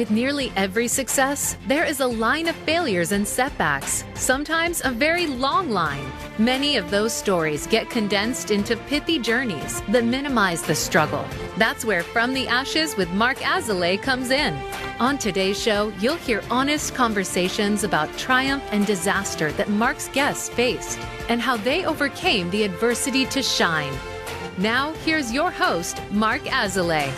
With nearly every success, there is a line of failures and setbacks, sometimes a very long line. Many of those stories get condensed into pithy journeys that minimize the struggle. That's where From the Ashes with Mark Azoulay comes in. On today's show, you'll hear honest conversations about triumph and disaster that Mark's guests faced and how they overcame the adversity to shine. Now, here's your host, Mark Azoulay.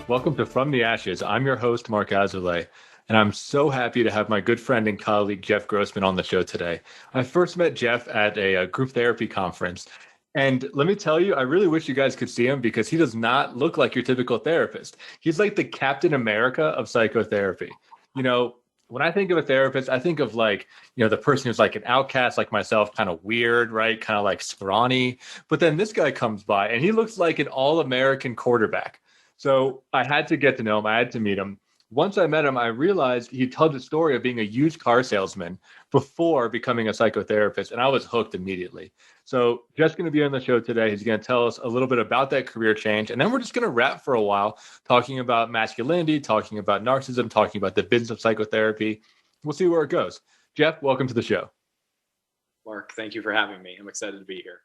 Welcome to From the Ashes. I'm your host, Mark Azoulay, and I'm so happy to have my good friend and colleague, Jeff Grossman, on the show today. I first met Jeff at a group therapy conference, and let me tell you, I really wish you guys could see him because he does not look like your typical therapist. He's like the Captain America of psychotherapy. You know, when I think of a therapist, I think of the person who's like an outcast like myself, kind of weird, right? Kind of like scrawny. But then this guy comes by and he looks like an all-American quarterback. So I had to get to know him. I had to meet him. Once I met him, I realized he told the story of being a used car salesman before becoming a psychotherapist, and I was hooked immediately. So Jeff's going to be on the show today. He's going to tell us a little bit about that career change, and then we're just going to wrap for a while, talking about masculinity, talking about narcissism, talking about the business of psychotherapy. We'll see where it goes. Jeff, welcome to the show. Mark, thank you for having me. I'm excited to be here.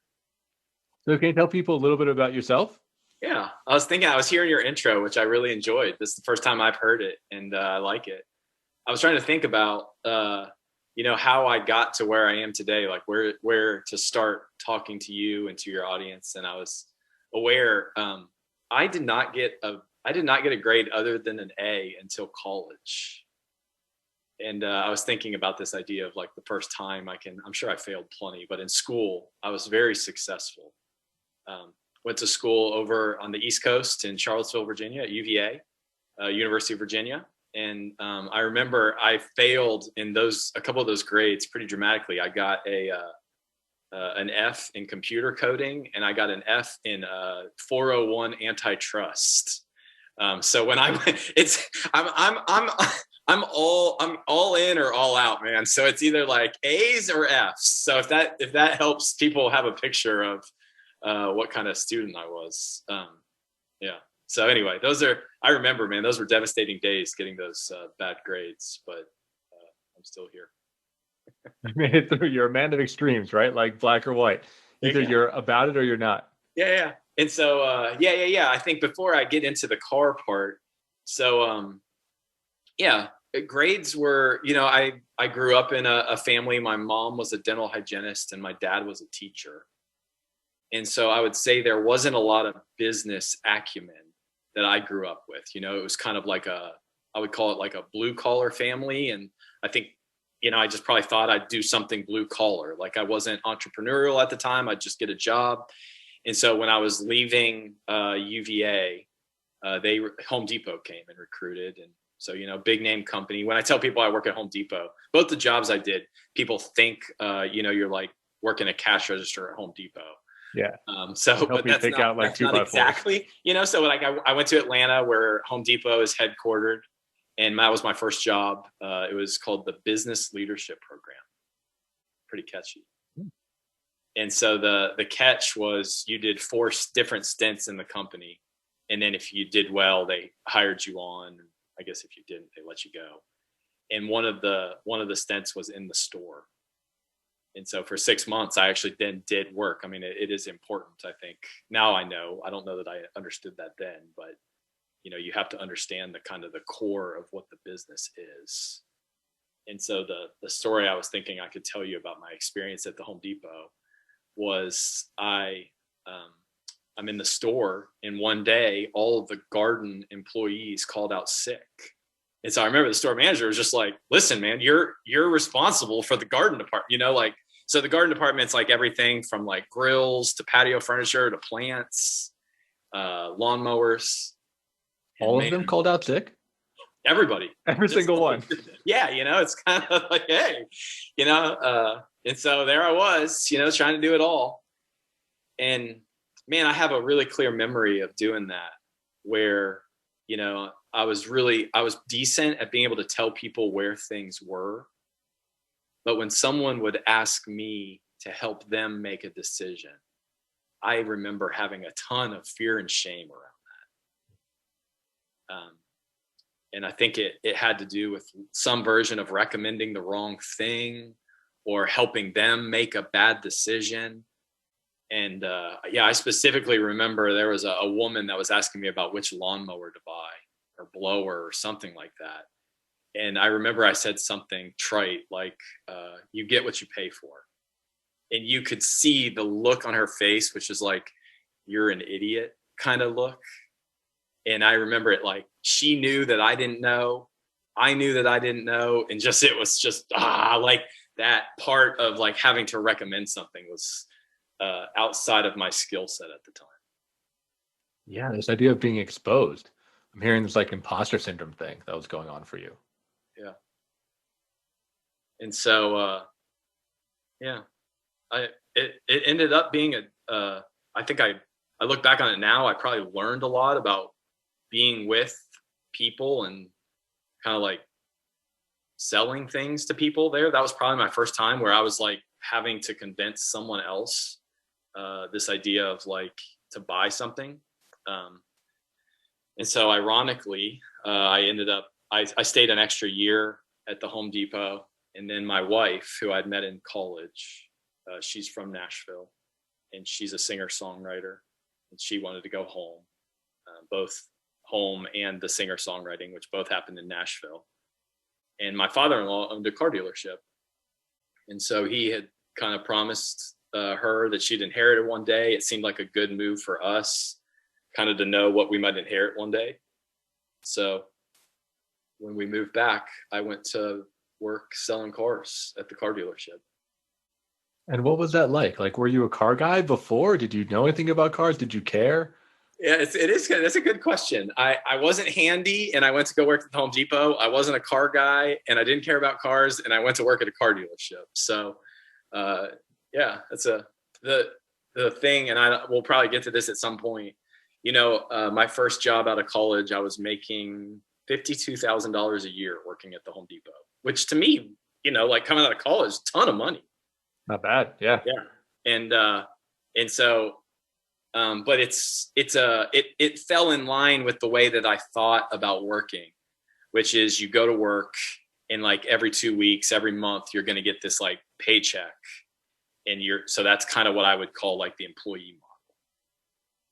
So can you tell people a little bit about yourself? Yeah, I was hearing your intro, which I really enjoyed. This is the first time I've heard it, and I like it. I was trying to think about, how I got to where I am today, like where to start talking to you and to your audience. And I was aware I did not get a grade other than an A until college. And I was thinking about this idea of like the first time I'm sure I failed plenty, but in school I was very successful. Went to school over on the East Coast in Charlottesville, Virginia, at UVA, University of Virginia. And I remember I failed in a couple of those grades pretty dramatically. I got an F in computer coding, and I got an F in 401 antitrust. So when I'm all in or all out, man. So it's either like A's or F's. So if that helps people have a picture of what kind of student I was. Yeah. So anyway, I remember, man, those were devastating days getting those bad grades, but I'm still here. You made it through. You're a man of extremes, right? Like black or white. Either you're about it or you're not. Yeah. And so, I think before I get into the car part, so, grades were, I grew up in a family. My mom was a dental hygienist and my dad was a teacher. And so I would say there wasn't a lot of business acumen that I grew up with. It was kind of like I would call it like a blue collar family. And I think, I just probably thought I'd do something blue collar. Like I wasn't entrepreneurial at the time. I'd just get a job. And so when I was leaving UVA, Home Depot came and recruited. And so, big name company. When I tell people I work at Home Depot, both the jobs I did, people think, you're like working a cash register at Home Depot. Yeah. But that's not exactly, so like I went to Atlanta where Home Depot is headquartered, and that was my first job. It was called the Business Leadership Program. Pretty catchy. And so the catch was you did 4 different stints in the company. And then if you did well, they hired you on. I guess if you didn't, they let you go. And one of the stints was in the store. And so for 6 months, I actually then did work. I mean, it is important, I think. Now I know. I don't know that I understood that then, but, you have to understand the kind of the core of what the business is. And so the story I was thinking I could tell you about my experience at the Home Depot was I'm in the store, and one day all of the garden employees called out sick. And so I remember the store manager was just like, listen, man, you're responsible for the garden department, so the garden department's like everything from like grills to patio furniture to plants, lawnmowers. All of them called out sick? Everybody. Every single one. Yeah. It's kind of like, hey, and so there I was, trying to do it all. And man, I have a really clear memory of doing that where, I was decent at being able to tell people where things were. But when someone would ask me to help them make a decision, I remember having a ton of fear and shame around that. And I think it had to do with some version of recommending the wrong thing or helping them make a bad decision. And I specifically remember there was a woman that was asking me about which lawnmower to buy or blower or something like that. And I remember I said something trite like, you get what you pay for. And you could see the look on her face, which is like, you're an idiot kind of look. And I remember it like, she knew that I didn't know. I knew that I didn't know. And it was just, like that part of like having to recommend something was outside of my skill set at the time. Yeah, this idea of being exposed. I'm hearing this like imposter syndrome thing that was going on for you. Yeah. And so, it ended up being I think I look back on it now, I probably learned a lot about being with people and kind of like selling things to people there. That was probably my first time where I was like having to convince someone else this idea of like to buy something. And so ironically, I stayed an extra year at the Home Depot. And then my wife, who I'd met in college, she's from Nashville and she's a singer-songwriter, and she wanted to go home, both home and the singer-songwriting, which both happened in Nashville. And my father-in-law owned a car dealership. And so he had kind of promised her that she'd inherit it one day. It seemed like a good move for us, kind of to know what we might inherit one day. So when we moved back, I went to work selling cars at the car dealership. And what was that like? Like, were you a car guy before? Did you know anything about cars? Did you care? Yeah, it is. That's a good question. I wasn't handy and I went to go work at the Home Depot. I wasn't a car guy and I didn't care about cars and I went to work at a car dealership. So, that's the thing. And we'll probably get to this at some point. You know, my first job out of college, I was making $52,000 a year working at the Home Depot, which to me, you know, like coming out of college, ton of money. Not bad. Yeah. Yeah. And so, but it fell in line with the way that I thought about working, which is you go to work and like every 2 weeks, every month, you're going to get this like paycheck. And so that's kind of what I would call like the employee model.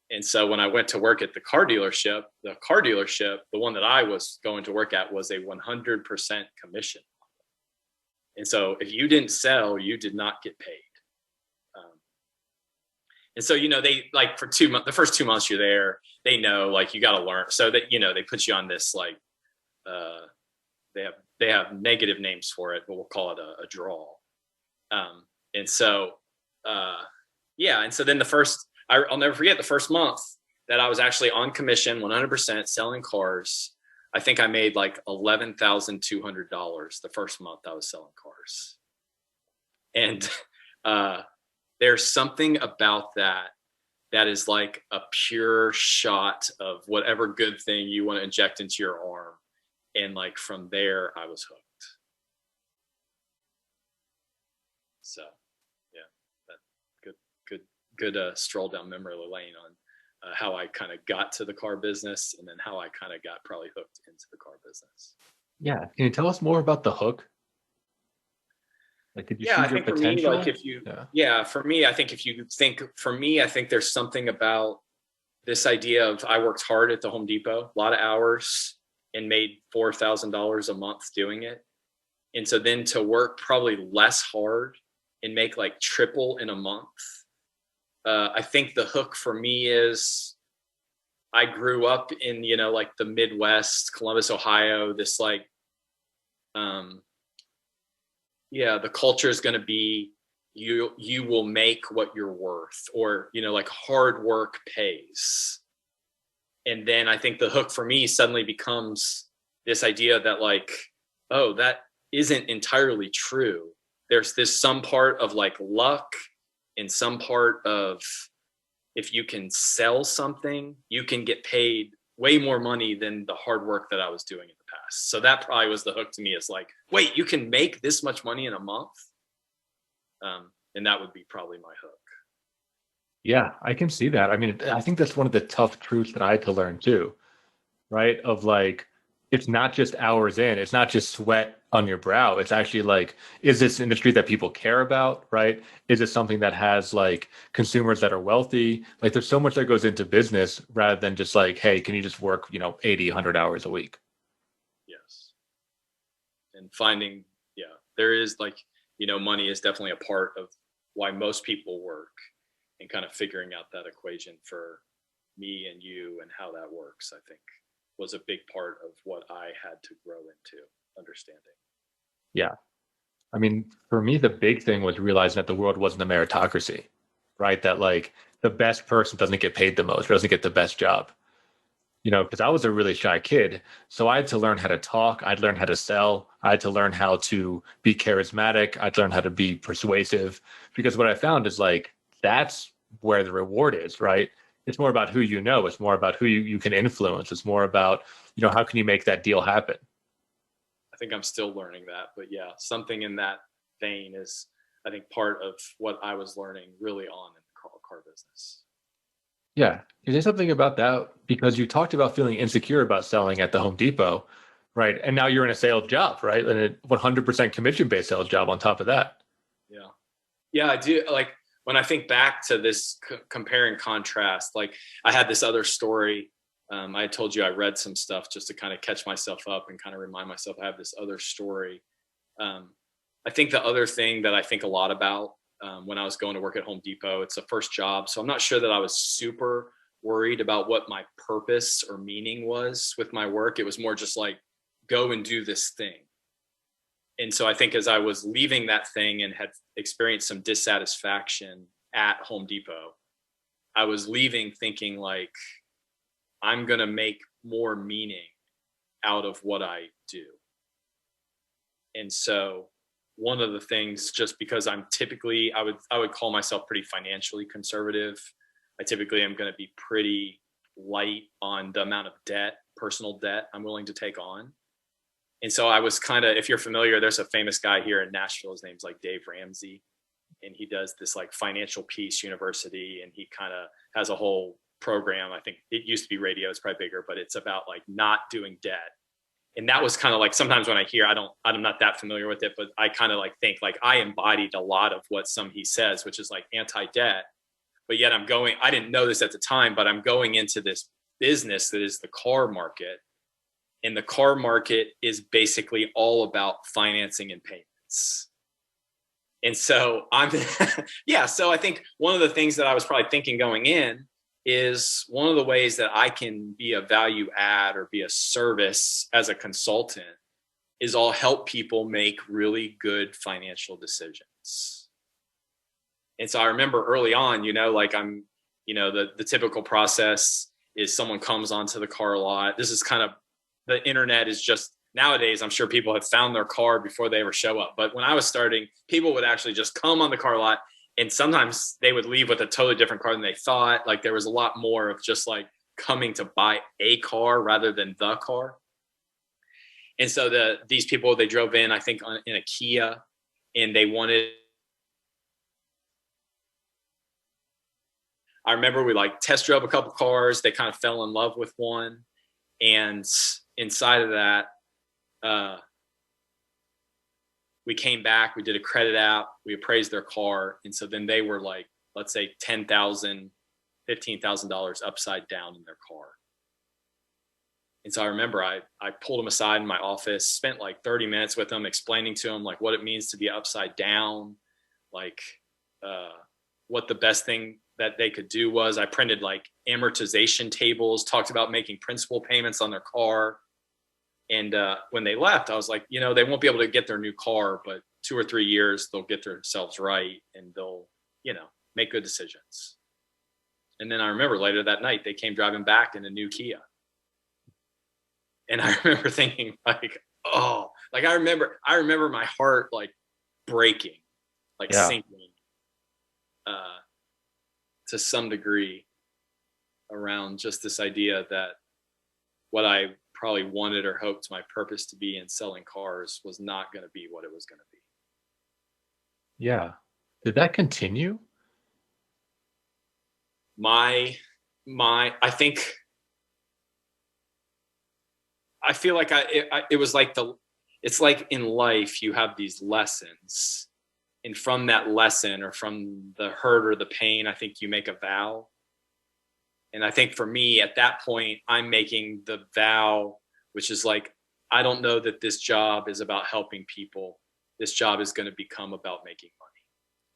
And so when I went to work at the car dealership, the one that I was going to work at was a 100% commission. And so if you didn't sell, you did not get paid. And so, you know, they like for 2 months, the first 2 months you're there, they know like you got to learn. So that, you know, they put you on this like, they have negative names for it, but we'll call it a draw. And so, and so then I'll never forget the first month that I was actually on commission, 100% selling cars. I think I made like $11,200 the first month I was selling cars. And there's something about that is like a pure shot of whatever good thing you want to inject into your arm. And like from there, I was hooked. So, yeah, good stroll down memory lane on how I kind of got to the car business and then how I kind of got probably hooked into the car business. Yeah. Can you tell us more about the hook? Like, did you see your potential? I think there's something about this idea of I worked hard at the Home Depot, a lot of hours and made $4,000 a month doing it. And so then to work probably less hard and make like triple in a month. I think the hook for me is I grew up in, you know, like the Midwest, Columbus, Ohio, this like, the culture is going to be, you will make what you're worth, or, you know, like hard work pays. And then I think the hook for me suddenly becomes this idea that like, oh, that isn't entirely true. There's some part of like luck and some part of if you can sell something, you can get paid way more money than the hard work that I was doing in the past. So that probably was the hook to me, is like, wait, you can make this much money in a month? And that would be probably my hook. Yeah, I can see that. I mean, I think that's one of the tough truths that I had to learn too, right? Of like, it's not just hours in, it's not just sweat on your brow. It's actually like, is this industry that people care about, right? Is it something that has like consumers that are wealthy? Like there's so much that goes into business rather than just like, hey, can you just work, 80, 100 hours a week? Yes. And finding, yeah, there is like, money is definitely a part of why most people work, and kind of figuring out that equation for me and you and how that works, I think was a big part of what I had to grow into understanding. Yeah. I mean, for me, the big thing was realizing that the world wasn't a meritocracy, right? That like the best person doesn't get paid the most, or doesn't get the best job. Because I was a really shy kid. So I had to learn how to talk. I'd learn how to sell. I had to learn how to be charismatic. I'd learn how to be persuasive. Because what I found is like, that's where the reward is, right? It's more about who you know. It's more about who you can influence. It's more about, how can you make that deal happen? I think I'm still learning that. But yeah, something in that vein is, I think, part of what I was learning really on in the car business. Yeah. Is there something about that? Because you talked about feeling insecure about selling at the Home Depot, right? And now you're in a sales job, right? And a 100% commission-based sales job on top of that. Yeah. Yeah, I do. Like when I think back to this compare and contrast, like I had this other story. I told you I read some stuff just to kind of catch myself up and kind of remind myself I have this other story. I think the other thing that I think a lot about when I was going to work at Home Depot, it's the first job. So I'm not sure that I was super worried about what my purpose or meaning was with my work. It was more just like, go and do this thing. And so I think as I was leaving that thing and had experienced some dissatisfaction at Home Depot, I was leaving thinking like, I'm going to make more meaning out of what I do. And so one of the things, just because I'm typically, I would call myself pretty financially conservative. I typically am going to be pretty light on the amount of debt, personal debt I'm willing to take on. And so I was kind of, if you're familiar, there's a famous guy here in Nashville. His name's like Dave Ramsey. And he does this like Financial Peace University. And he kind of has a whole program. I think it used to be radio. It's probably bigger, but it's about like not doing debt. And that was kind of like, sometimes when I hear, I'm not that familiar with it, but I kind of like think like I embodied a lot of what he says, which is like anti-debt. But yet I didn't know this at the time, but I'm going into this business that is the car market. And the car market is basically all about financing and payments. And so so I think one of the things that I was probably thinking going in is one of the ways that I can be a value add or be a service as a consultant is I'll help people make really good financial decisions. And so I remember early on, like I'm, the typical process is someone comes onto the car lot. This is kind of, the internet is just, nowadays, I'm sure people have found their car before they ever show up. But when I was starting, people would actually just come on the car lot, and sometimes they would leave with a totally different car than they thought. Like there was a lot more of just like coming to buy a car rather than the car. And so these people, they drove in, I think in a Kia, and they wanted, I remember we like test drove a couple cars. They kind of fell in love with one. And inside of that, we came back, we did a credit app, we appraised their car. And so then they were like, let's say $10,000, $15,000 upside down in their car. And so I remember I pulled them aside in my office, spent like 30 minutes with them, explaining to them like what it means to be upside down, like what the best thing that they could do was. I printed like amortization tables, talked about making principal payments on their car. And when they left, I was like, they won't be able to get their new car, but 2 or 3 years, they'll get themselves right and they'll, make good decisions. And then I remember later that night, they came driving back in a new Kia. And I remember thinking like, oh, like I remember my heart like breaking, like sinking to some degree around just this idea that what I probably wanted or hoped my purpose to be in selling cars was not going to be what it was going to be. Yeah. Did that continue? I feel like it was like it's like in life, you have these lessons, and from that lesson or from the hurt or the pain, I think you make a vow. And I think for me at that point, I'm making the vow, which is like, I don't know that this job is about helping people. This job is going to become about making money.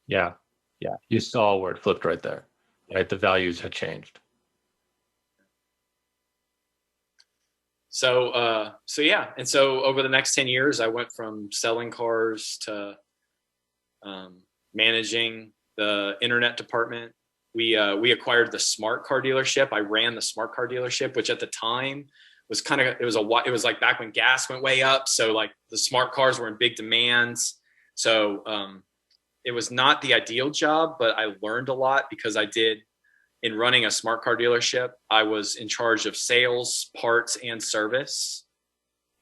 Yeah. Yeah. You saw where it flipped right there, right? The values had changed. So yeah. And so over the next 10 years, I went from selling cars to managing the internet department. We acquired the smart car dealership. I ran the smart car dealership, which at the time was it was like back when gas went way up. So like the smart cars were in big demands. So it was not the ideal job, but I learned a lot because in running a smart car dealership, I was in charge of sales, parts, and service.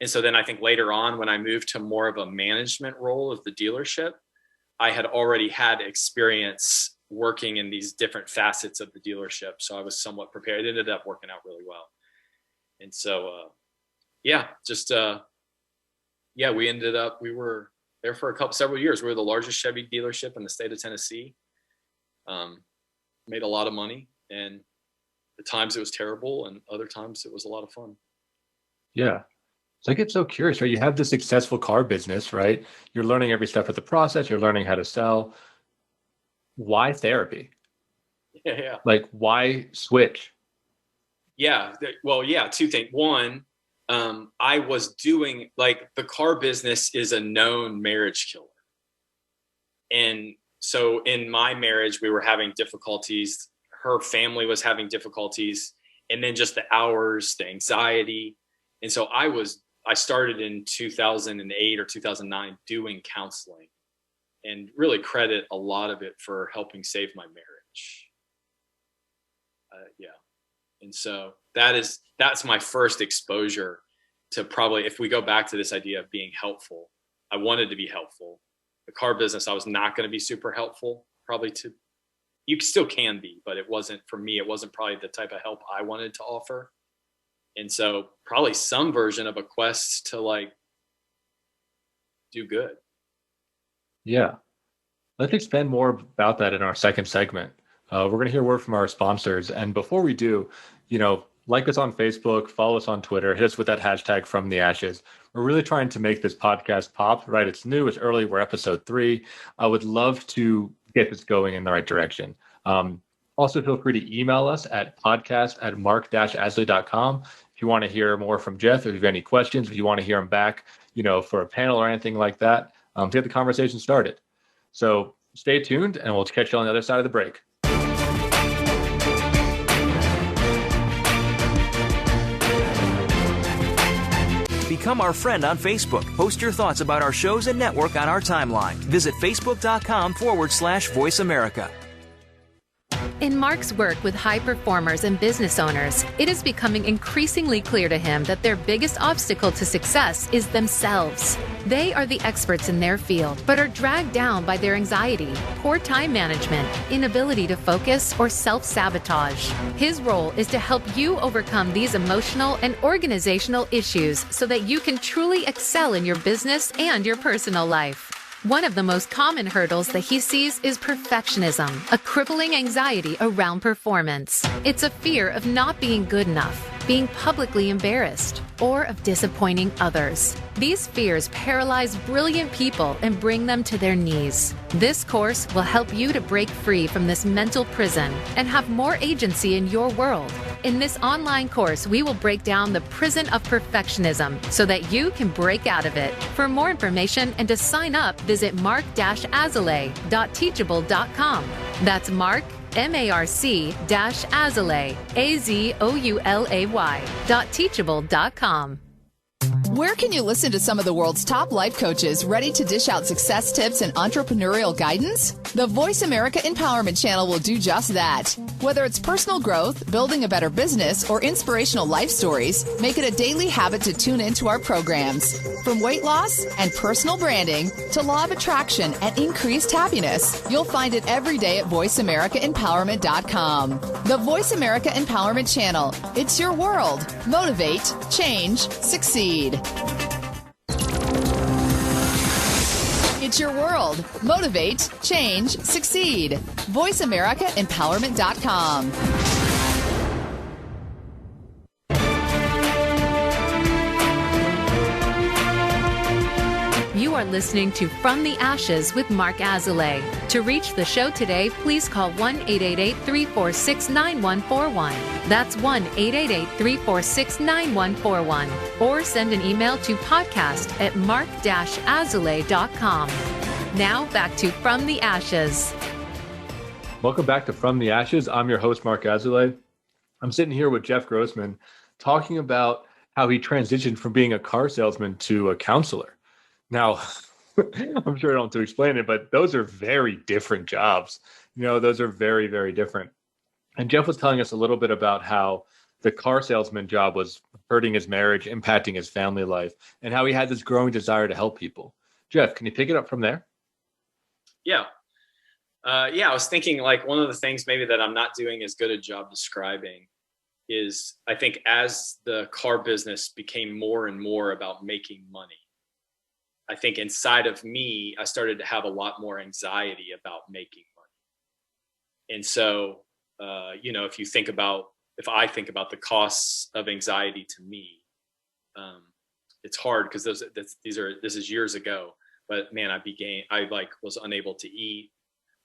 And so then I think later on, when I moved to more of a management role of the dealership, I had already had experience working in these different facets of the dealership. So I was somewhat prepared. It ended up working out really well. And so, we were there for several years. We were the largest Chevy dealership in the state of Tennessee. Made a lot of money, and at times it was terrible, and other times it was a lot of fun. Yeah. So I get so curious, right? You have this successful car business, right? You're learning every step of the process. You're learning how to sell. Why therapy? Yeah. Like, why switch? Yeah. Well, yeah, two things. One, I was doing, like, the car business is a known marriage killer. And so in my marriage, we were having difficulties. Her family was having difficulties. And then just the hours, the anxiety. And so I started in 2008 or 2009 doing counseling, and really credit a lot of it for helping save my marriage. And so that's my first exposure to, probably, if we go back to this idea of being helpful, I wanted to be helpful. The car business, I was not going to be super helpful, you still can be, but it wasn't, for me, it wasn't probably the type of help I wanted to offer. And so probably some version of a quest to, like, do good. Yeah. Let's expand more about that in our second segment. We're going to hear a word from our sponsors. And before we do, like us on Facebook, follow us on Twitter, hit us with that hashtag From the Ashes. We're really trying to make this podcast pop, right? It's new, it's early, we're episode 3. I would love to get this going in the right direction. Also, feel free to email us at podcast@mark-asley.com. If you want to hear more from Jeff, if you have any questions, if you want to hear him back, for a panel or anything like that, to get the conversation started. So stay tuned, and we'll catch you on the other side of the break. Become our friend on Facebook. Post your thoughts about our shows and network on our timeline. Visit facebook.com/Voice America. In Mark's work with high performers and business owners, it is becoming increasingly clear to him that their biggest obstacle to success is themselves. They are the experts in their field, but are dragged down by their anxiety, poor time management, inability to focus, or self-sabotage. His role is to help you overcome these emotional and organizational issues so that you can truly excel in your business and your personal life. One of the most common hurdles that he sees is perfectionism, a crippling anxiety around performance. It's a fear of not being good enough, being publicly embarrassed, or of disappointing others. These fears paralyze brilliant people and bring them to their knees. This course will help you to break free from this mental prison and have more agency in your world. In this online course, we will break down the prison of perfectionism so that you can break out of it. For more information and to sign up, visit mark-azoulay.teachable.com. That's Mark, MARC-Azoulay, AZOULAY.teachable.com. Where can you listen to some of the world's top life coaches ready to dish out success tips and entrepreneurial guidance? The Voice America Empowerment Channel will do just that. Whether it's personal growth, building a better business, or inspirational life stories, make it a daily habit to tune into our programs. From weight loss and personal branding to law of attraction and increased happiness, you'll find it every day at VoiceAmericaEmpowerment.com. The Voice America Empowerment Channel. It's your world. Motivate, change, succeed. It's your world. Motivate, change, succeed. VoiceAmericaEmpowerment.com. You are listening to From the Ashes with Mark Azoulay. To reach the show today, please call 1-888-346-9141. That's 1-888-346-9141. Or send an email to podcast@mark-azoulay.com. Now back to From the Ashes. Welcome back to From the Ashes. I'm your host, Mark Azoulay. I'm sitting here with Jeff Grossman talking about how he transitioned from being a car salesman to a counselor. Now, I'm sure I don't have to explain it, but those are very different jobs. Those are very, very different. And Jeff was telling us a little bit about how the car salesman job was hurting his marriage, impacting his family life, and how he had this growing desire to help people. Jeff, can you pick it up from there? Yeah. I was thinking like one of the things maybe that I'm not doing as good a job describing is I think as the car business became more and more about making money, I think inside of me, I started to have a lot more anxiety about making money. And so, if I think about the costs of anxiety to me, it's hard because this is years ago, but man, I was unable to eat,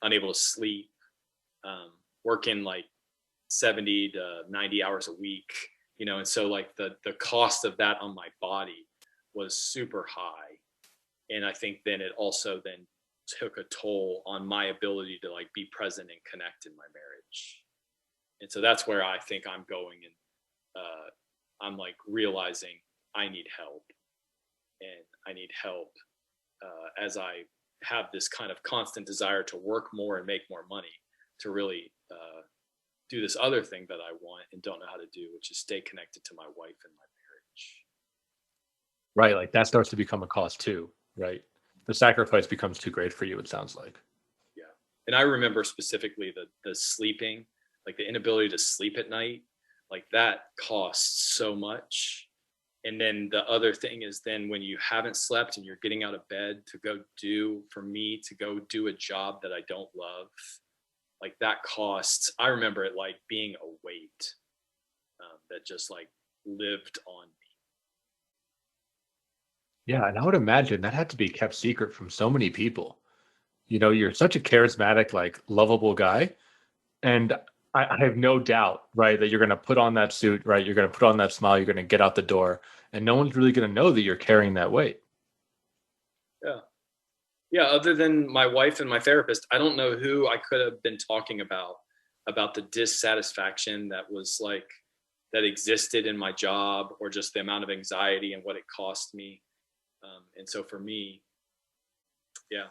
unable to sleep, working like 70 to 90 hours a week, and so like the cost of that on my body was super high. And I think then it also then took a toll on my ability to like be present and connect in my marriage. And so that's where I think I'm going. And I'm like realizing I need help, and I need help as I have this kind of constant desire to work more and make more money to really do this other thing that I want and don't know how to do, which is stay connected to my wife and my marriage. Right. Like that starts to become a cost too. Right. The sacrifice becomes too great for you, it sounds like. Yeah. And I remember specifically the sleeping, like the inability to sleep at night, like that costs so much. And then the other thing is then when you haven't slept and you're getting out of bed to go do a job that I don't love, like that costs. I remember it like being a weight that just like lived on me. Yeah, and I would imagine that had to be kept secret from so many people. You're such a charismatic, like lovable guy. And I have no doubt, right, that you're going to put on that suit, right? You're going to put on that smile, you're going to get out the door, and no one's really going to know that you're carrying that weight. Yeah. Yeah, other than my wife and my therapist, I don't know who I could have been talking about the dissatisfaction that was like, that existed in my job, or just the amount of anxiety and what it cost me. And so for me, yeah,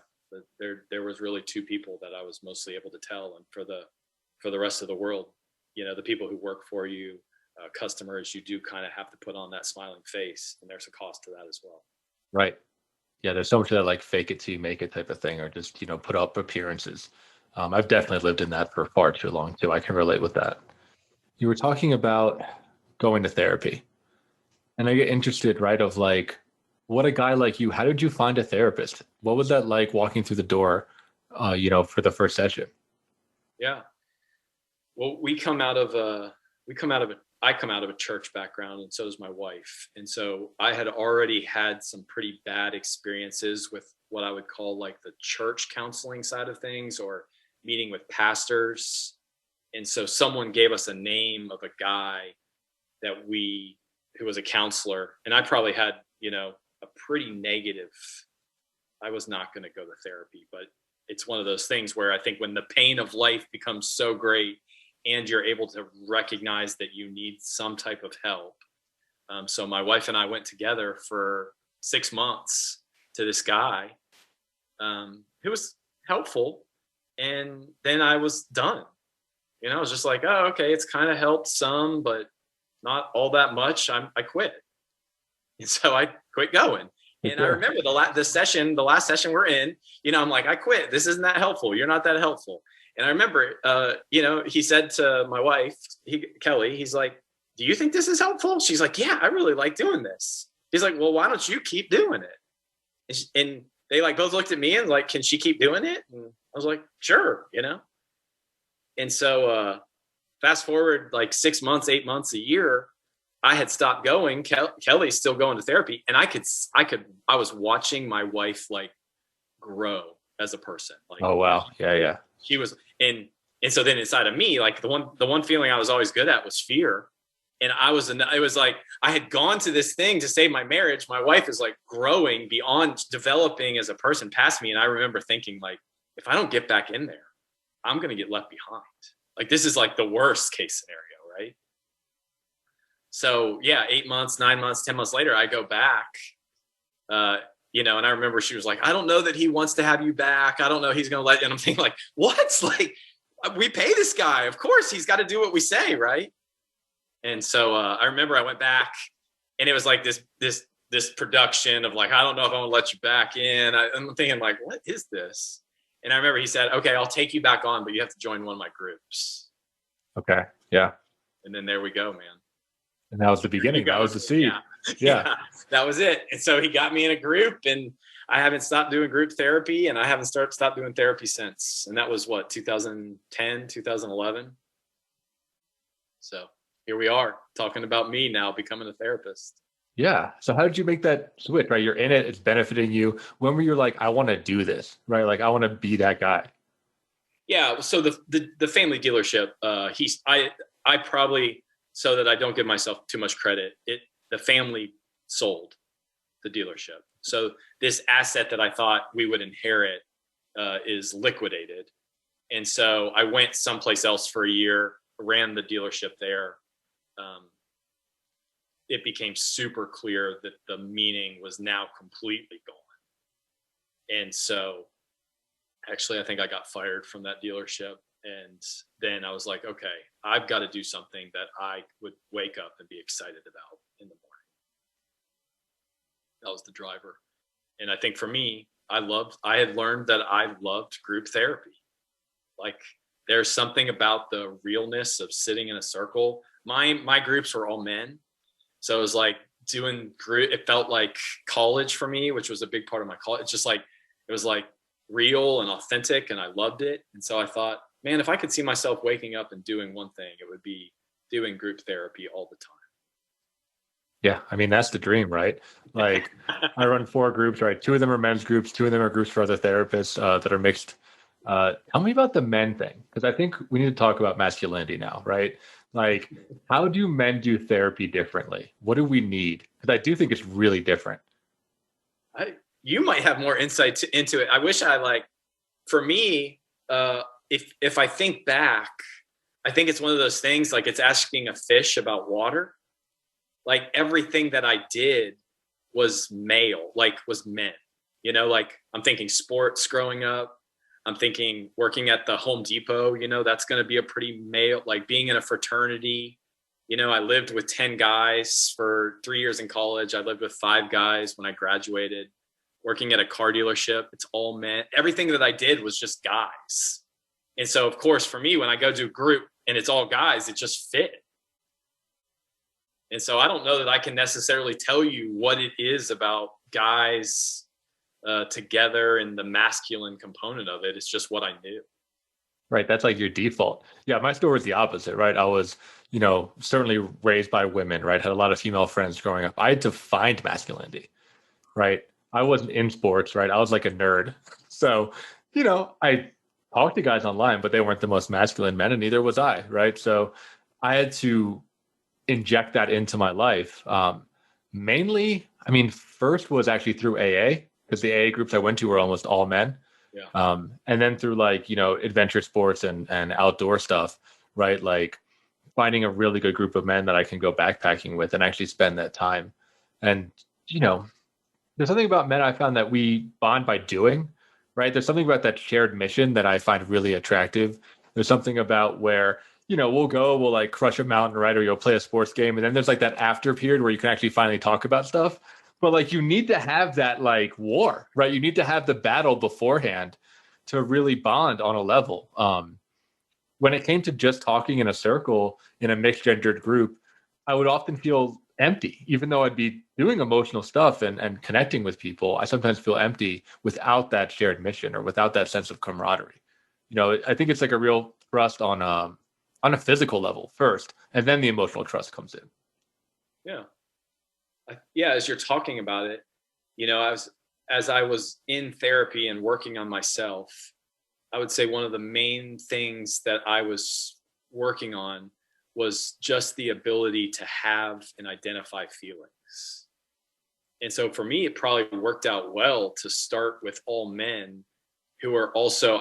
there was really two people that I was mostly able to tell. And for the rest of the world, the people who work for you, customers, you do kind of have to put on that smiling face, and there's a cost to that as well. Right. Yeah. There's so much of that like fake it till you make it type of thing, or just, put up appearances. I've definitely lived in that for far too long too. I can relate with that. You were talking about going to therapy, and I get interested, right, of like, what a guy like you, how did you find a therapist? What was that like walking through the door, for the first session? Yeah. Well, I come out of a church background, and so does my wife. And so I had already had some pretty bad experiences with what I would call like the church counseling side of things, or meeting with pastors. And so someone gave us a name of a guy who was a counselor, and I probably had, a pretty negative, I was not going to go to therapy, but it's one of those things where I think when the pain of life becomes so great and you're able to recognize that you need some type of help, So my wife and I went together for 6 months to this guy who was helpful. And then I was done. I was just like, oh, okay, it's kind of helped some, but not all that much. I quit. And so I quit going. And I remember the last session we're in, I'm like, I quit. This isn't that helpful. You're not that helpful. And I remember, he said to my wife, Kelly, he's like, do you think this is helpful? She's like, yeah, I really like doing this. He's like, well, why don't you keep doing it? And they like both looked at me and like, can she keep doing it? And I was like, sure, And so fast forward like 6 months, 8 months, a year, I had stopped going. Kelly's still going to therapy. And I was watching my wife like grow as a person. Like, oh, wow. Yeah. She was, and so then inside of me, like the one feeling I was always good at was fear. And it was like, I had gone to this thing to save my marriage. My wife is like growing beyond developing as a person past me. And I remember thinking like, if I don't get back in there, I'm going to get left behind. Like, this is like the worst case scenario. Right. So yeah, 8 months, 9 months, 10 months later, I go back, and I remember she was like, I don't know that he wants to have you back. I don't know. He's going to let you. And I'm thinking like, what? Like, we pay this guy. Of course he's got to do what we say. Right. And so I remember I went back and it was like this production of like, I don't know if I want to let you back in. I'm thinking like, what is this? And I remember he said, okay, I'll take you back on, but you have to join one of my groups. Okay. Yeah. And then there we go, man. And that was the beginning. That was the seed. Yeah. That was it. And so he got me in a group and I haven't stopped doing group therapy and I haven't stopped doing therapy since. And that was 2010, 2011. So here we are talking about me now becoming a therapist. Yeah. So how did you make that switch, right? You're in it. It's benefiting you. When were you like, I want to do this, right? Like, I want to be that guy. Yeah. So the family dealership, I probably, so that I don't give myself too much credit, the family sold the dealership. So this asset that I thought we would inherit is liquidated. And so I went someplace else for a year, ran the dealership there. It became super clear that the meaning was now completely gone. And so actually, I think I got fired from that dealership. And then I was like, okay, I've got to do something that I would wake up and be excited about in the morning. That was the driver. And I think for me, I had learned that I loved group therapy. Like, there's something about the realness of sitting in a circle. My groups were all men. So it was like doing group. It felt like college for me, which was a big part of my college. It's just like, it was like real and authentic and I loved it. And so I thought, man, if I could see myself waking up and doing one thing, it would be doing group therapy all the time. Yeah. I mean, that's the dream, right? Like, I run 4 groups, right? 2 of them are men's groups. 2 of them are groups for other therapists that are mixed. Tell me about the men thing, because I think we need to talk about masculinity now, right? Like, how do men do therapy differently? What do we need? Because I do think it's really different. You might have more insight into it. I wish for me, if I think back, I think it's one of those things like it's asking a fish about water. Like, everything that I did was male, was men, like I'm thinking sports growing up. I'm thinking working at the Home Depot, that's going to be a pretty male, like being in a fraternity. I lived with 10 guys for 3 years in college. I lived with 5 guys when I graduated. Working at a car dealership, it's all men. Everything that I did was just guys. And so, of course, for me, when I go to a group and it's all guys, it just fit. And so I don't know that I can necessarily tell you what it is about guys together and the masculine component of it. It's just what I knew. Right. That's like your default. Yeah. My story was the opposite, right? I was, certainly raised by women, right? Had a lot of female friends growing up. I had to find masculinity, right? I wasn't in sports, right? I was like a nerd. So, I talked to guys online, but they weren't the most masculine men, and neither was I, right? So I had to inject that into my life. Mainly, first was actually through AA, because the AA groups I went to were almost all men. Yeah. And then through adventure sports and outdoor stuff, right? Like finding a really good group of men that I can go backpacking with and actually spend that time. And, there's something about men I found that we bond by doing, right? There's something about that shared mission that I find really attractive. There's something about where, we'll like crush a mountain, right? Or you'll play a sports game. And then there's like that after period where you can actually finally talk about stuff. But like, you need to have that like war, right? You need to have the battle beforehand to really bond on a level. When it came to just talking in a circle in a mixed gendered group, I would often feel empty, even though I'd be doing emotional stuff and connecting with people. I sometimes feel empty without that shared mission or without that sense of camaraderie. I think it's like a real trust on a physical level first, and then the emotional trust comes in. Yeah. As you're talking about it, as I was in therapy and working on myself, I would say one of the main things that I was working on was just the ability to have and identify feelings. And so for me, it probably worked out well to start with all men who are also,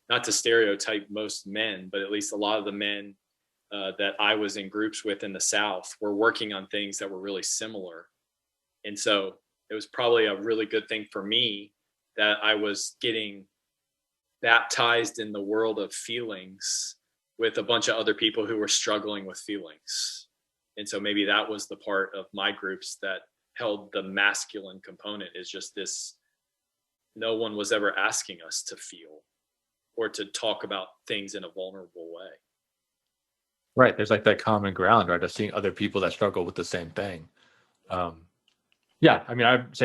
not to stereotype most men, but at least a lot of the men that I was in groups with in the South were working on things that were really similar. And so it was probably a really good thing for me that I was getting baptized in the world of feelings with a bunch of other people who were struggling with feelings. And so maybe that was the part of my groups that held the masculine component, is just this, no one was ever asking us to feel or to talk about things in a vulnerable way. Right. There's like that common ground, right, of seeing other people that struggle with the same thing. Same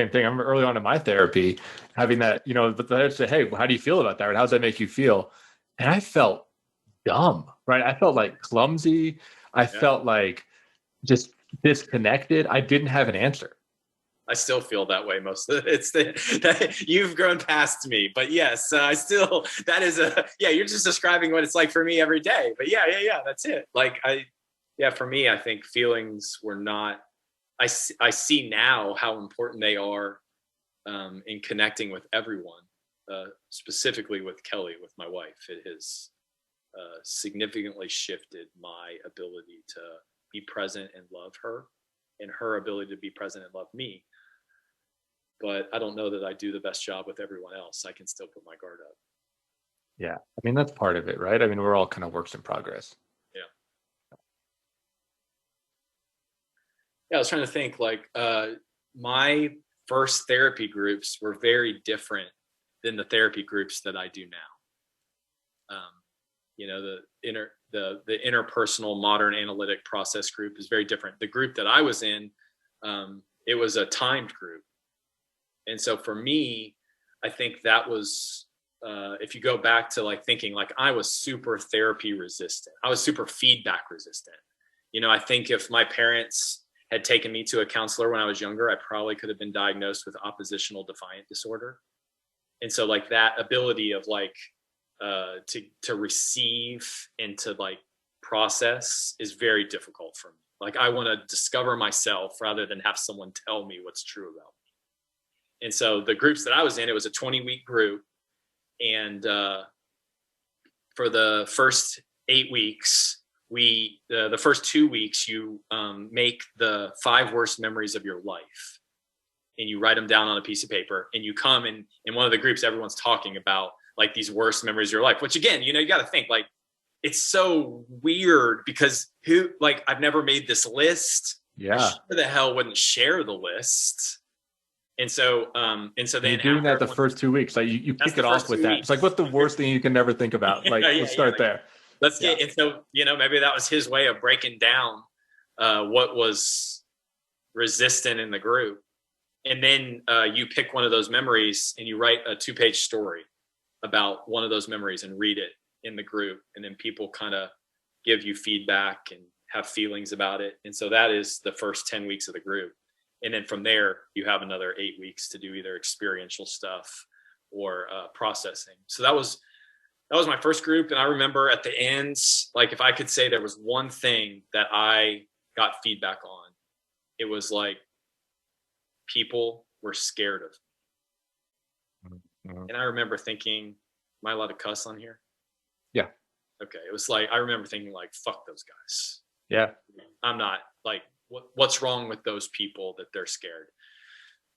thing. I'm early on in my therapy having that, but I say, hey, how do you feel about that? Right? How does that make you feel? And I felt dumb, right? I felt like clumsy. I felt like just disconnected. I didn't have an answer. I still feel that way most of it. You've grown past me, but yes, I still, you're just describing what it's like for me every day. But yeah, that's it. For me, I think feelings were not, I see now how important they are in connecting with everyone, specifically with Kelly, with my wife. It has significantly shifted my ability to be present and love her, and her ability to be present and love me. But I don't know that I do the best job with everyone else. I can still put my guard up. Yeah. That's part of it, right? We're all kind of works in progress. Yeah. I was trying to think my first therapy groups were very different than the therapy groups that I do now. The interpersonal modern analytic process group is very different. The group that I was in, it was a timed group. And so for me, I think that was, if you go back to thinking I was super therapy resistant, I was super feedback resistant. I think if my parents had taken me to a counselor when I was younger, I probably could have been diagnosed with oppositional defiant disorder. And so that ability of to receive and to process is very difficult for me. I want to discover myself rather than have someone tell me what's true about me. And so the groups that I was in, it was a 20-week group. And for the first 8 weeks, the first 2 weeks, you make the 5 worst memories of your life. And you write them down on a piece of paper, and you come in one of the groups, everyone's talking about these worst memories of your life, which again, you got to think it's so weird because I've never made this list. Yeah. I sure the hell wouldn't share the list. And so then you're doing that the first 2 weeks, you kick it off with that. It's what's the worst thing you can never think about? Let's start there. Let's get, and so, maybe that was his way of breaking down what was resistant in the group. And then you pick one of those memories and you write a 2-page story about one of those memories and read it in the group. And then people kind of give you feedback and have feelings about it. And so that is the first 10 weeks of the group. And then from there, you have another 8 weeks to do either experiential stuff or processing. So that was my first group. And I remember at the end, if I could say there was one thing that I got feedback on, it was people were scared of me. Mm-hmm. And I remember thinking, am I allowed to cuss on here? Yeah. Okay. It was I remember thinking fuck those guys. Yeah. I'm not like, what's wrong with those people that they're scared?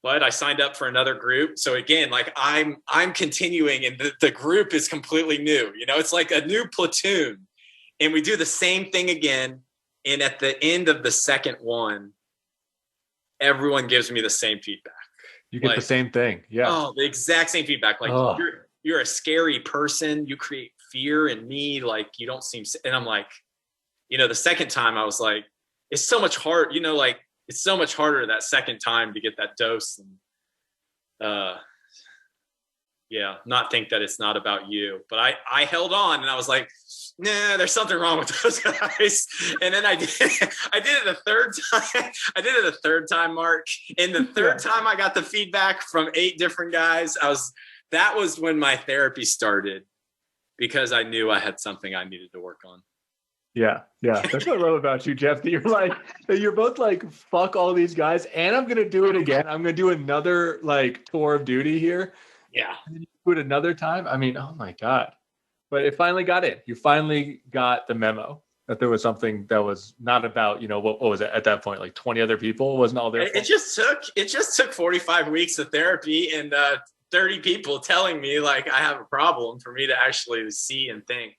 But I signed up for another group. So again, like I'm continuing, and the group is completely new. It's like a new platoon, and we do the same thing again. And at the end of the second one, everyone gives me the same feedback. You get the same thing. Yeah. Oh, the exact same feedback. Like you're a scary person. You create fear in me. Like you don't seem, and I'm like, the second time I was like, it's so much hard, it's so much harder that second time to get that dose and not think that it's not about you. But I held on, and I was like, nah, there's something wrong with those guys. And then I did it a third time. I did it a third time, Mark. And the third time I got the feedback from 8 different guys. That was when my therapy started, because I knew I had something I needed to work on. Yeah. That's what I love about you, Jeff, that you're both like, fuck all these guys, and I'm going to do it again. I'm going to do another like tour of duty here. Yeah. And then you do it another time. I mean, oh my God. But it finally got in. You finally got the memo that there was something that was not about, what was it at that point? Like 20 other people? It wasn't all their fault. It just took 45 weeks of therapy and 30 people telling me like I have a problem for me to actually see and think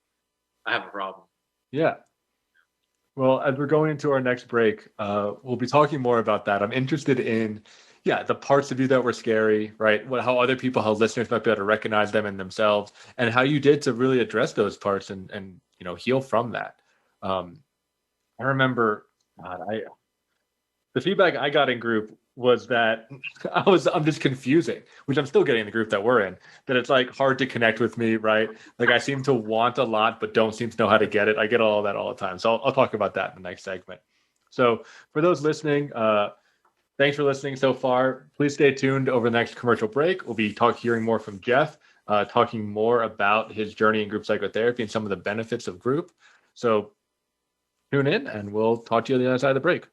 I have a problem. Yeah. Well, as we're going into our next break, we'll be talking more about that. I'm interested in, the parts of you that were scary, right? How other people, how listeners might be able to recognize them in themselves, and how you did to really address those parts and heal from that. I remember, the feedback I got in group was that I'm just confusing, which I'm still getting in the group that we're in, that it's like hard to connect with me, right? Like I seem to want a lot, but don't seem to know how to get it. I get all that all the time. So I'll talk about that in the next segment. So for those listening, thanks for listening so far. Please stay tuned over the next commercial break. We'll be hearing more from Jeff, talking more about his journey in group psychotherapy and some of the benefits of group. So tune in, and we'll talk to you on the other side of the break.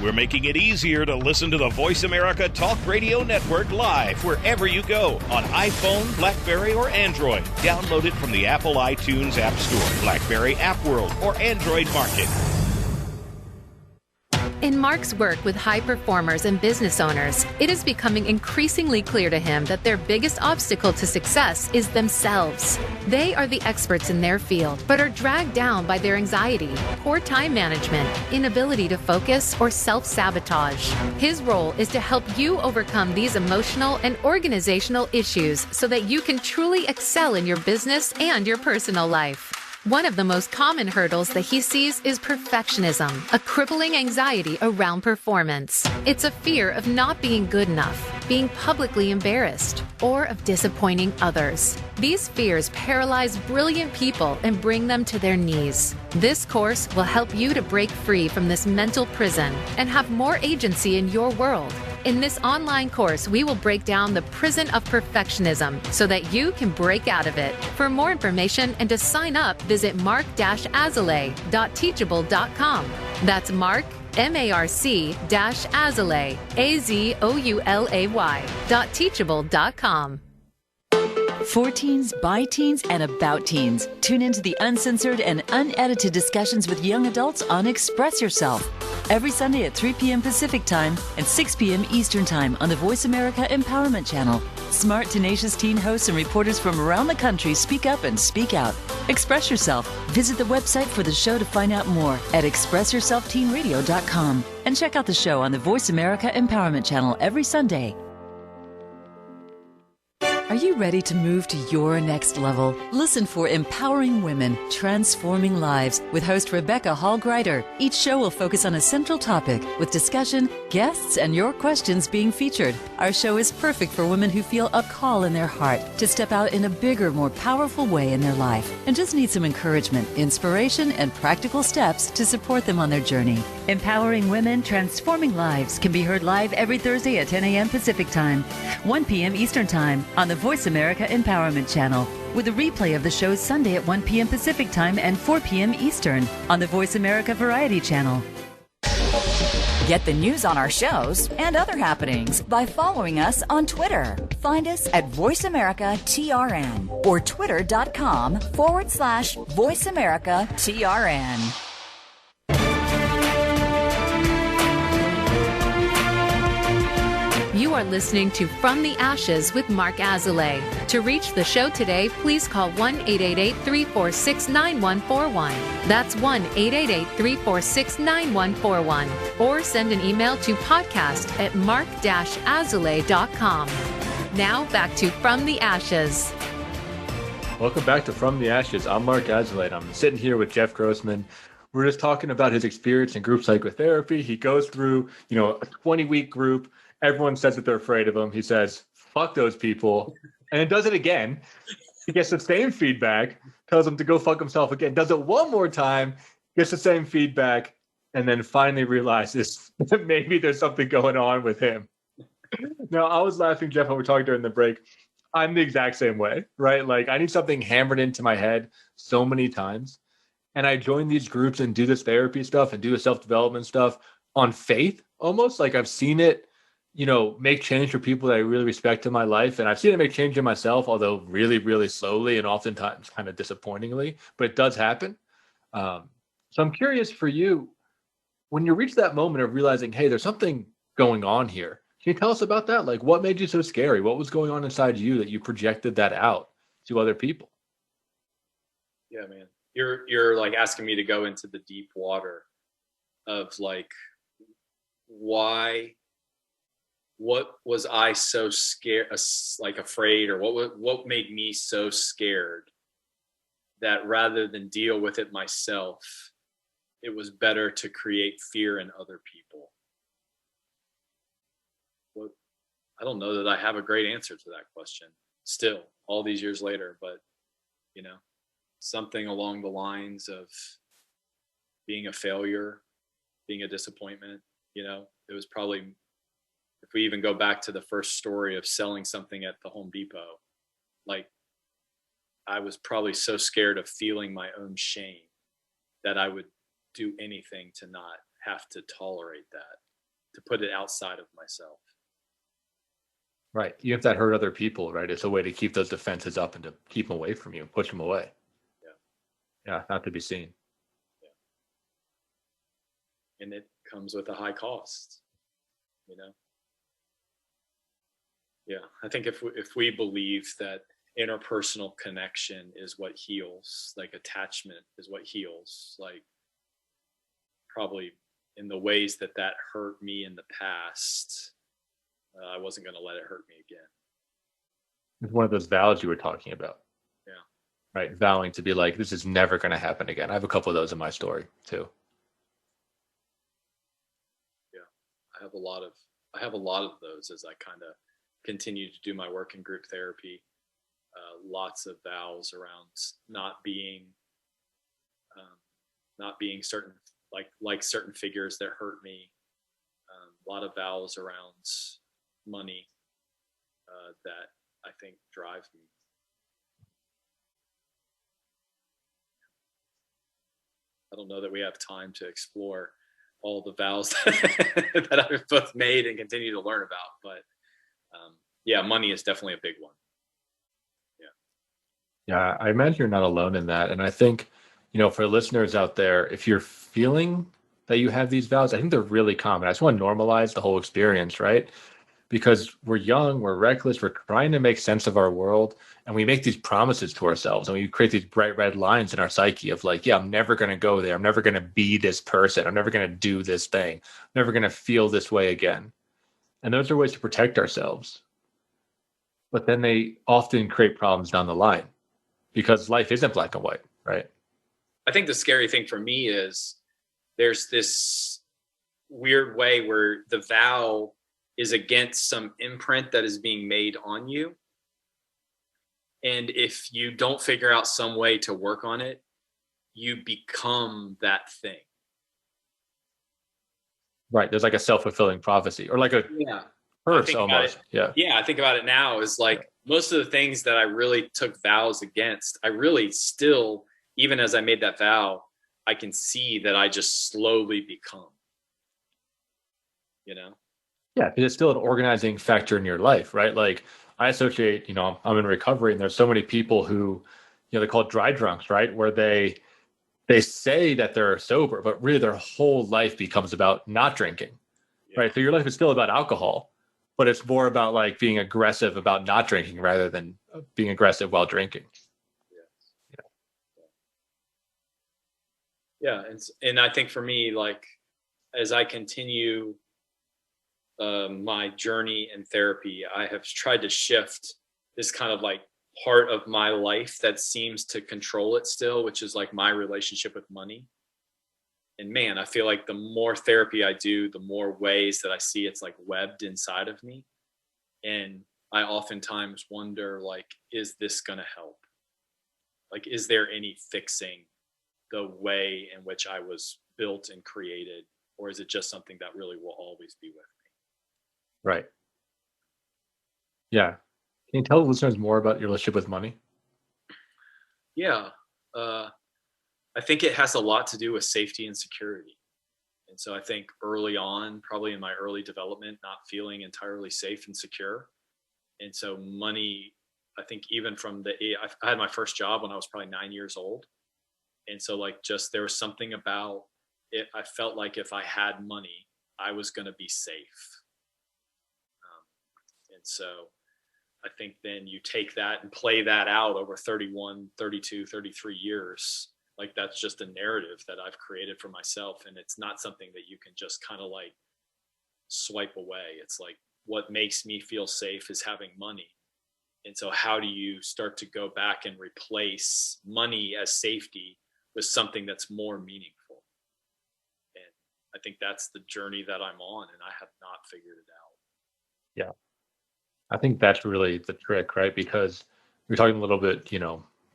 We're making it easier to listen to the Voice America Talk Radio Network live wherever you go on iPhone, BlackBerry, or Android. Download it from the Apple iTunes App Store, BlackBerry App World, or Android Market. In Mark's work with high performers and business owners, it is becoming increasingly clear to him that their biggest obstacle to success is themselves. They are the experts in their field, but are dragged down by their anxiety, poor time management, inability to focus, or self-sabotage. His role is to help you overcome these emotional and organizational issues so that you can truly excel in your business and your personal life. One of the most common hurdles that he sees is perfectionism, a crippling anxiety around performance. It's a fear of not being good enough, being publicly embarrassed, or of disappointing others. These fears paralyze brilliant people and bring them to their knees. This course will help you to break free from this mental prison and have more agency in your world. In this online course, we will break down the prison of perfectionism so that you can break out of it. For more information and to sign up, visit mark-azalea.teachable.com. That's Mark, MARC-Azalea, AZOULAY.teachable.com. For teens, by teens, and about teens. Tune into the uncensored and unedited discussions with young adults on Express Yourself. Every Sunday at 3 p.m. Pacific Time and 6 p.m. Eastern Time on the Voice America Empowerment Channel. Smart, tenacious teen hosts and reporters from around the country speak up and speak out. Express Yourself. Visit the website for the show to find out more at expressyourselfteenradio.com. And check out the show on the Voice America Empowerment Channel every Sunday. Are you ready to move to your next level? Listen for Empowering Women, Transforming Lives with host Rebecca Hall-Greider. Each show will focus on a central topic with discussion, guests, and your questions being featured. Our show is perfect for women who feel a call in their heart to step out in a bigger, more powerful way in their life and just need some encouragement, inspiration, and practical steps to support them on their journey. Empowering Women, Transforming Lives can be heard live every Thursday at 10 a.m. Pacific Time, 1 p.m. Eastern Time on the Voice America Empowerment Channel, with a replay of the show Sunday at 1 p.m. Pacific Time and 4 p.m. Eastern on the Voice America Variety Channel. Get the news on our shows and other happenings by following us on Twitter. Find us at VoiceAmericaTRN or twitter.com/VoiceAmericaTRN. You are listening to From the Ashes with Mark Azoulay. To reach the show today, please call 1-888-346-9141. That's 1-888-346-9141. Or send an email to podcast@mark-azoulay.com. Now back to From the Ashes. Welcome back to From the Ashes. I'm Mark Azoulay. I'm sitting here with Jeff Grossman. We're just talking about his experience in group psychotherapy. He goes through, a 20-week group. Everyone says that they're afraid of him. He says, fuck those people. And then does it again. He gets the same feedback, tells him to go fuck himself again, does it one more time, gets the same feedback, and then finally realizes that maybe there's something going on with him. Now, I was laughing, Jeff, when we were talking during the break. I'm the exact same way, right? Like, I need something hammered into my head so many times. And I join these groups and do this therapy stuff and do the self-development stuff on faith, almost. Like, I've seen it make change for people that I really respect in my life. And I've seen it make change in myself, although really, really slowly and oftentimes kind of disappointingly, but it does happen. So I'm curious for you, when you reach that moment of realizing, hey, there's something going on here. Can you tell us about that? Like, what made you so scary? What was going on inside you that you projected that out to other people? Yeah, man. You're like asking me to go into the deep water of like, what was I so scared, like afraid, or what made me so scared that rather than deal with it myself, it was better to create fear in other people? Well, I don't know that I have a great answer to that question still, all these years later, but something along the lines of being a failure, being a disappointment. It was probably, if we even go back to the first story of selling something at the Home Depot, like, I was probably so scared of feeling my own shame that I would do anything to not have to tolerate that, to put it outside of myself. Right. Even if that hurt other people, right? It's a way to keep those defenses up and to keep them away from you, push them away. Yeah, not to be seen. Yeah. And it comes with a high cost, Yeah, I think if we believe that interpersonal connection is what heals, like attachment is what heals, like probably in the ways that hurt me in the past, I wasn't going to let it hurt me again. It's one of those vows you were talking about. Yeah. Right. Vowing to be like, this is never going to happen again. I have a couple of those in my story too. Yeah. I have a lot of those as I kind of continue to do my work in group therapy. Lots of vows around not being certain, like certain figures that hurt me. A lot of vows around money that I think drive me. I don't know that we have time to explore all the vows that I've both made and continue to learn about, but money is definitely a big one. Yeah, I imagine you're not alone in that. And I think, for listeners out there, if you're feeling that you have these vows, I think they're really common. I just want to normalize the whole experience, right? Because we're young, we're reckless, we're trying to make sense of our world, and we make these promises to ourselves, and we create these bright red lines in our psyche of like, yeah, I'm never going to go there. I'm never going to be this person. I'm never going to do this thing. I'm never going to feel this way again. And those are ways to protect ourselves. But then they often create problems down the line because life isn't black and white, right? I think the scary thing for me is there's this weird way where the vow is against some imprint that is being made on you. And if you don't figure out some way to work on it, you become that thing. Right. There's like a self-fulfilling prophecy or like a curse almost. Yeah, I think about it now is like most of the things that I really took vows against, I really still, even as I made that vow, I can see that I just slowly become. you know? Yeah, because it's still an organizing factor in your life, right? Like I associate, I'm in recovery, and there's so many people who, they call it dry drunks, right? Where they say that they're sober, but really their whole life becomes about not drinking, right? So your life is still about alcohol, but it's more about like being aggressive about not drinking rather than being aggressive while drinking. Yeah. And I think for me, like, as I continue my journey in therapy, I have tried to shift this kind of like part of my life that seems to control it still, which is like my relationship with money. And man, I feel like the more therapy I do, the more ways that I see it's like webbed inside of me. And I oftentimes wonder, like, is this going to help? Like, is there any fixing the way in which I was built and created? Or is it just something that really will always be with me? Right. Yeah. Can you tell the listeners more about your relationship with money? Yeah. I think it has a lot to do with safety and security. And so I think early on, probably in my early development, not feeling entirely safe and secure. And so money, I think even from I had my first job when I was probably 9 years old. And so like just there was something about it. I felt like if I had money, I was going to be safe. And so I think then you take that and play that out over 31, 32, 33 years. Like that's just a narrative that I've created for myself. And it's not something that you can just kind of like swipe away. It's like what makes me feel safe is having money. And so how do you start to go back and replace money as safety with something that's more meaningful? And I think that's the journey that I'm on, and I have not figured it out. Yeah. I think that's really the trick, right? Because we were talking a little bit,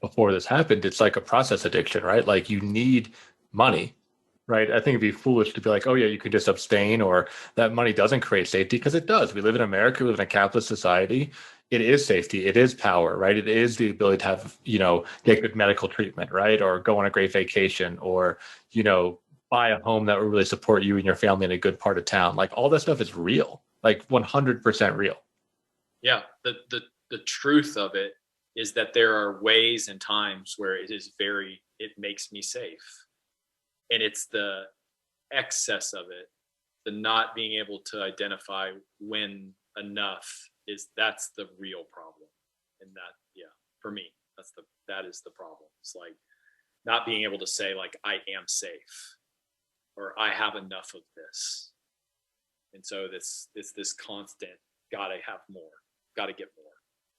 before this happened, it's like a process addiction, right? Like you need money, right? I think it'd be foolish to be like, oh yeah, you could just abstain, or that money doesn't create safety, because it does. We live in America, we live in a capitalist society. It is safety, it is power, right? It is the ability to have, get good medical treatment, right? Or go on a great vacation, or, buy a home that will really support you and your family in a good part of town. Like all that stuff is real, like 100% real. Yeah. The truth of it is that there are ways and times where it makes me safe. And it's the excess of it, the not being able to identify when enough that's the real problem. And that, for me, that is the problem. It's like not being able to say like, I am safe, or I have enough of this. And so it's this constant, gotta have more, gotta get more.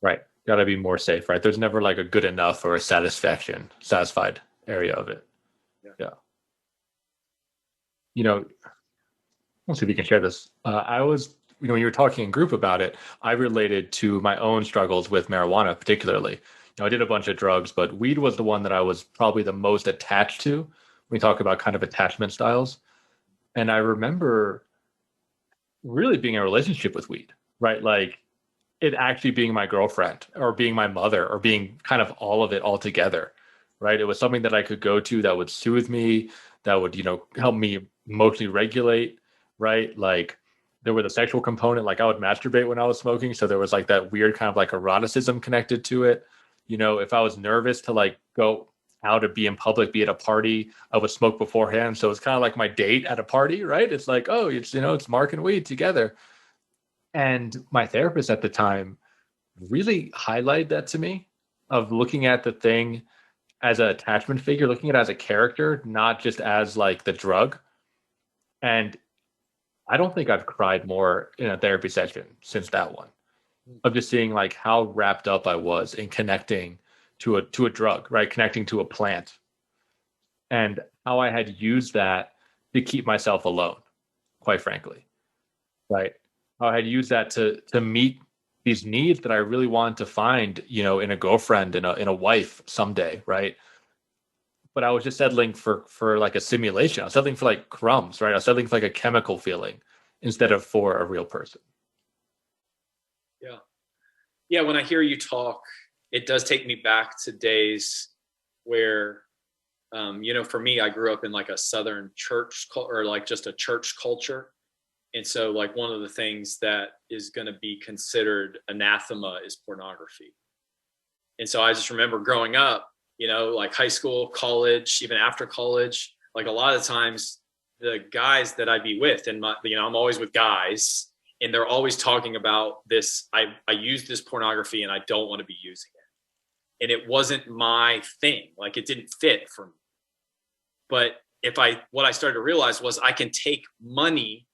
Right. Got to be more safe, right? There's never like a good enough or a satisfied area of it. Yeah. Let's see if we can share this. I was, when you were talking in group about it, I related to my own struggles with marijuana, particularly. I did a bunch of drugs, but weed was the one that I was probably the most attached to. We talk about kind of attachment styles. And I remember really being in a relationship with weed, right? Like, it actually being my girlfriend or being my mother or being kind of all of it all together, right? It was something that I could go to that would soothe me, that would, help me emotionally regulate, right? Like there was a sexual component, like I would masturbate when I was smoking. So there was like that weird kind of like eroticism connected to it. If I was nervous to like go out or be in public, be at a party, I would smoke beforehand. So it's kind of like my date at a party, right? It's like, oh, it's Mark and weed together. And my therapist at the time really highlighted that to me, of looking at the thing as an attachment figure, looking at it as a character, not just as like the drug. And I don't think I've cried more in a therapy session since that one, of just seeing like how wrapped up I was in connecting to a drug, right? Connecting to a plant, and how I had used that to keep myself alone, quite frankly, right? I had used that to meet these needs that I really wanted to find, in a girlfriend, in a wife someday, right? But I was just settling for like a simulation. I was settling for like crumbs, right? I was settling for like a chemical feeling instead of for a real person. Yeah. Yeah. When I hear you talk, it does take me back to days where, for me, I grew up in like a Southern church or like just a church culture. And so like one of the things that is going to be considered anathema is pornography. And so I just remember growing up, you know, like high school, college, even after college, like a lot of times the guys that I'd be with, and I'm always with guys, and they're always talking about this. I use this pornography and I don't want to be using it. And it wasn't my thing. Like it didn't fit for me. But what I started to realize was I can take money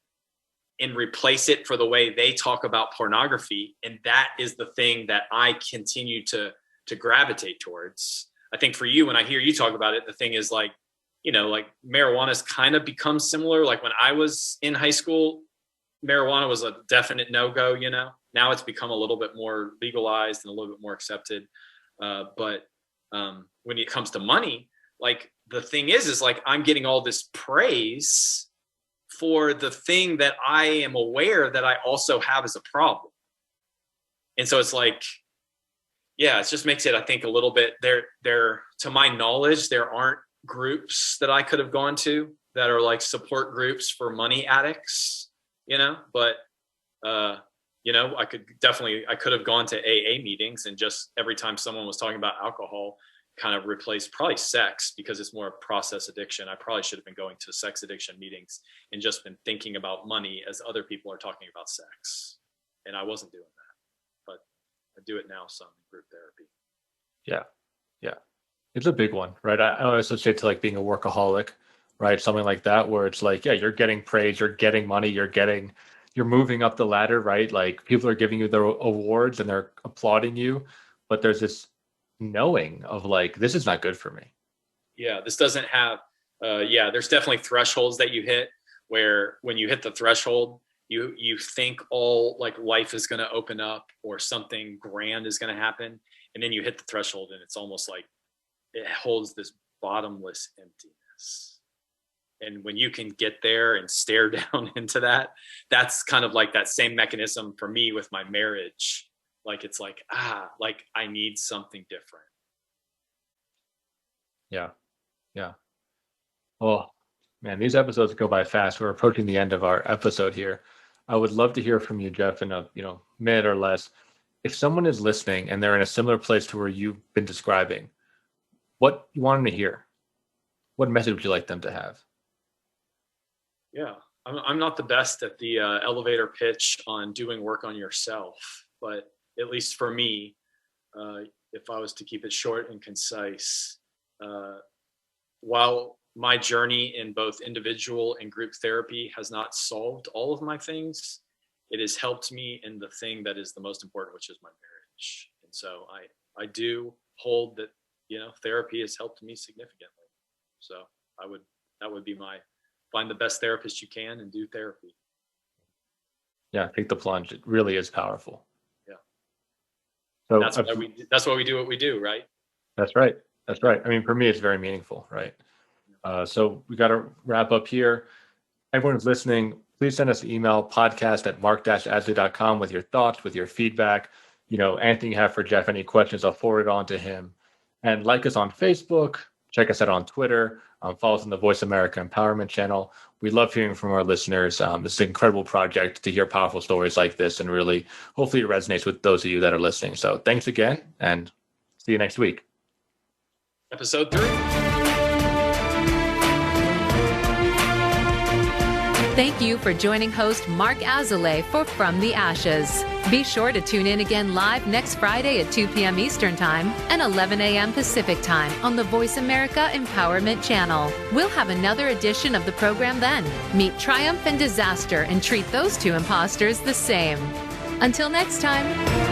and replace it for the way they talk about pornography. And that is the thing that I continue to gravitate towards. I think for you, when I hear you talk about it, the thing is like, you know, like marijuana's kind of become similar. Like when I was in high school, marijuana was a definite no-go, you know. Now it's become a little bit more legalized and a little bit more accepted. But when it comes to money, like the thing is like I'm getting all this praise for the thing that I am aware that I also have as a problem. And so it's like, yeah, it just makes it, I think, a little bit there, to my knowledge, there aren't groups that I could have gone to that are like support groups for money addicts, you know, but, you know, I could have gone to AA meetings and just every time someone was talking about alcohol, kind of replaced probably sex because it's more a process addiction. I probably should have been going to sex addiction meetings and just been thinking about money as other people are talking about sex. And I wasn't doing that, but I do it now some in group therapy. Yeah. Yeah. It's a big one, right? I always associate to like being a workaholic, right? Something like that, where it's like, yeah, you're getting praise, you're getting money, you're moving up the ladder, right? Like people are giving you their awards and they're applauding you, but there's this knowing of like, this is not good for me. Yeah. This doesn't have, there's definitely thresholds that you hit where when you hit the threshold, you think all like life is going to open up or something grand is going to happen. And then you hit the threshold and it's almost like it holds this bottomless emptiness. And when you can get there and stare down into that, that's kind of like that same mechanism for me with my marriage. Like, it's like, like I need something different. Yeah. Yeah. Oh man, these episodes go by fast. We're approaching the end of our episode here. I would love to hear from you, Jeff, in a minute or less. If someone is listening and they're in a similar place to where you've been describing, what you want them to hear? What message would you like them to have? Yeah, I'm not the best at the elevator pitch on doing work on yourself, but at least for me, if I was to keep it short and concise, while my journey in both individual and group therapy has not solved all of my things, it has helped me in the thing that is the most important, which is my marriage. And so I do hold that, therapy has helped me significantly. So that would be my, find the best therapist you can and do therapy. Yeah, take the plunge. It really is powerful. Yeah. So that's why we do what we do, right? That's right. That's right. I mean, for me, it's very meaningful, right? So we got to wrap up here. Everyone who's listening, please send us an email, podcast@mark-asley.com with your thoughts, with your feedback, anything you have for Jeff, any questions, I'll forward it on to him. And like us on Facebook, check us out on Twitter, follow us on the Voice America Empowerment channel. We love hearing from our listeners. This is an incredible project to hear powerful stories like this, and really, hopefully it resonates with those of you that are listening. So thanks again, and see you next week. Episode 3. Thank you for joining host Mark Azoulay for From the Ashes. Be sure to tune in again live next Friday at 2 p.m. Eastern Time and 11 a.m. Pacific Time on the Voice America Empowerment Channel. We'll have another edition of the program then. Meet triumph and disaster and treat those two imposters the same. Until next time.